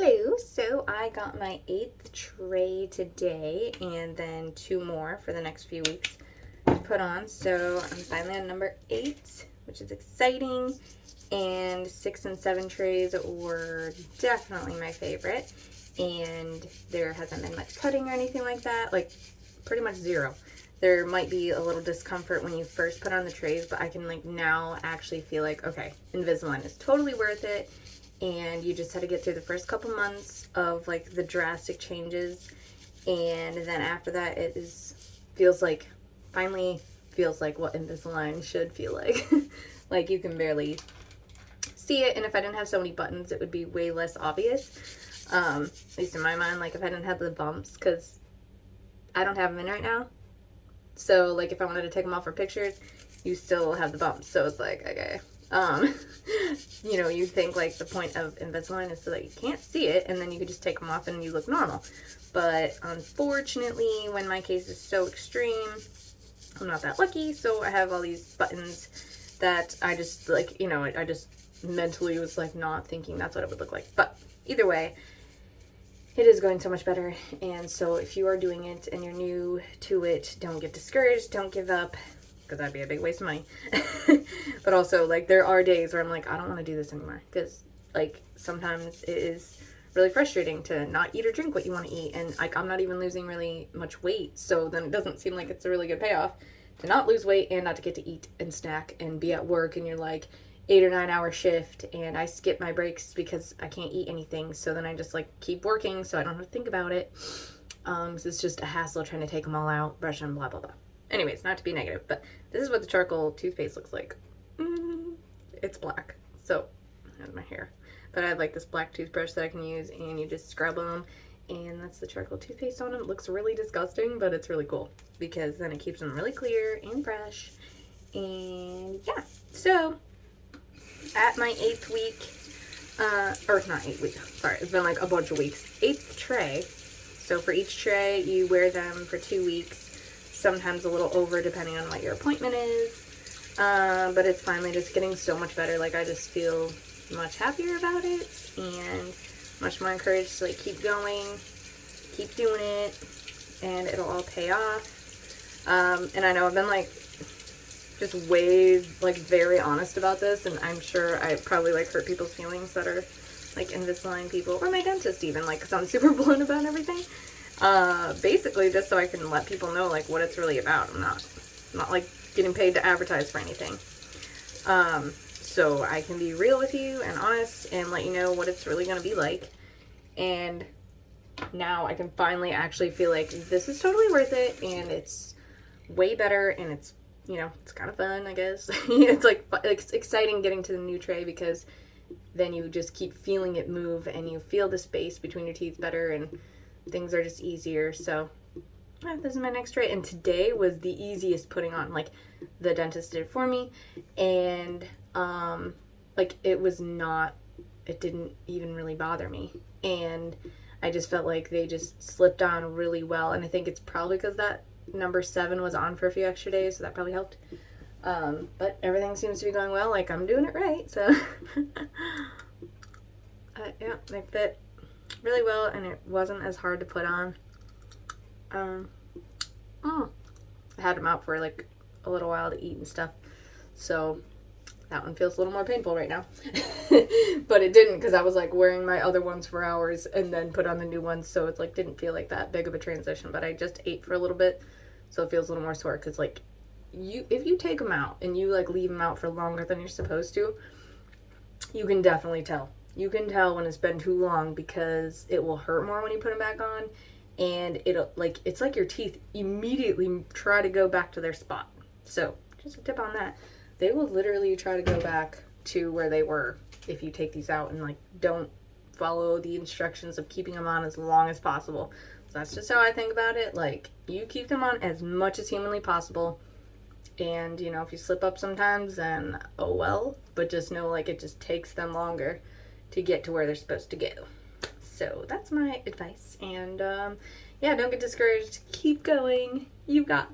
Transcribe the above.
Hello, so I got my 8th tray today and then 2 more for the next few weeks to put on. So I'm finally on number 8, which is exciting, and 6 and 7 trays were definitely my favorite, and there hasn't been much cutting or anything like that, like pretty much zero. There might be a little discomfort when you first put on the trays, but I can now actually feel like, okay, Invisalign is totally worth it. And you just had to get through the first couple months of the drastic changes, and then after that finally feels like what Invisalign should feel like. Like you can barely see it, and if I didn't have so many buttons it would be way less obvious, at least in my mind. Like if I didn't have the bumps, because I don't have them in right now, so if I wanted to take them off for pictures, you still have the bumps, so it's like, okay. You think the point of Invisalign is so that you can't see it, and then you could just take them off and you look normal. But unfortunately, when my case is so extreme, I'm not that lucky, so I have all these buttons that I just I just mentally was not thinking that's what it would look like. But either way, it is going so much better, and so if you are doing it and you're new to it, don't get discouraged, don't give up, because that'd be a big waste of money. But also, there are days where I'm I don't want to do this anymore, because sometimes it is really frustrating to not eat or drink what you want to eat, and I'm not even losing really much weight, so then it doesn't seem like it's a really good payoff to not lose weight and not to get to eat and snack and be at work, and you're 8 or 9 hour shift, and I skip my breaks because I can't eat anything, so then I just keep working so I don't have to think about it, because it's just a hassle trying to take them all out, brush them, blah blah blah. Anyways, not to be negative, but this is what the charcoal toothpaste looks like. It's black, so that's my hair. But I have this black toothbrush that I can use, and you just scrub them, and that's the charcoal toothpaste on them. It looks really disgusting, but it's really cool, because then it keeps them really clear and fresh. And yeah, so at my 8th week, or not 8 weeks, sorry, it's been a bunch of weeks, 8th tray. So for each tray, you wear them for 2 weeks, sometimes a little over depending on what your appointment is, but it's finally just getting so much better. I just feel much happier about it and much more encouraged to keep going, keep doing it, and it'll all pay off. And I know I've been just way very honest about this, and I'm sure I probably hurt people's feelings that are Invisalign people, or my dentist even, because I'm super blunt about everything. Basically just so I can let people know what it's really about. I'm not getting paid to advertise for anything. So I can be real with you and honest and let you know what it's really going to be like. And now I can finally actually feel this is totally worth it, and it's way better, and it's, it's kind of fun, I guess. It's exciting getting to the new tray, because then you just keep feeling it move, and you feel the space between your teeth better, and things are just easier. So yeah, this is my next tray, and today was the easiest putting on. The dentist did it for me, and it didn't even really bother me, and I just felt they just slipped on really well, and I think it's probably because that number 7 was on for a few extra days, so that probably helped. But everything seems to be going well, I'm doing it right, so yeah, they fit really well, and it wasn't as hard to put on. I had them out for a little while to eat and stuff, so that one feels a little more painful right now. But it didn't, because I was wearing my other ones for hours and then put on the new ones, so it didn't feel that big of a transition. But I just ate for a little bit, so it feels a little more sore, because if you take them out and you leave them out for longer than you're supposed to, you can definitely tell. You can tell when it's been too long, because it will hurt more when you put them back on, and it'll it's your teeth immediately try to go back to their spot. So just a tip on that. They will literally try to go back to where they were if you take these out and don't follow the instructions of keeping them on as long as possible. So that's just how I think about it. You keep them on as much as humanly possible, and if you slip up sometimes, then oh well, but just know it just takes them longer to get to where they're supposed to go. So that's my advice, and yeah, don't get discouraged, keep going, you got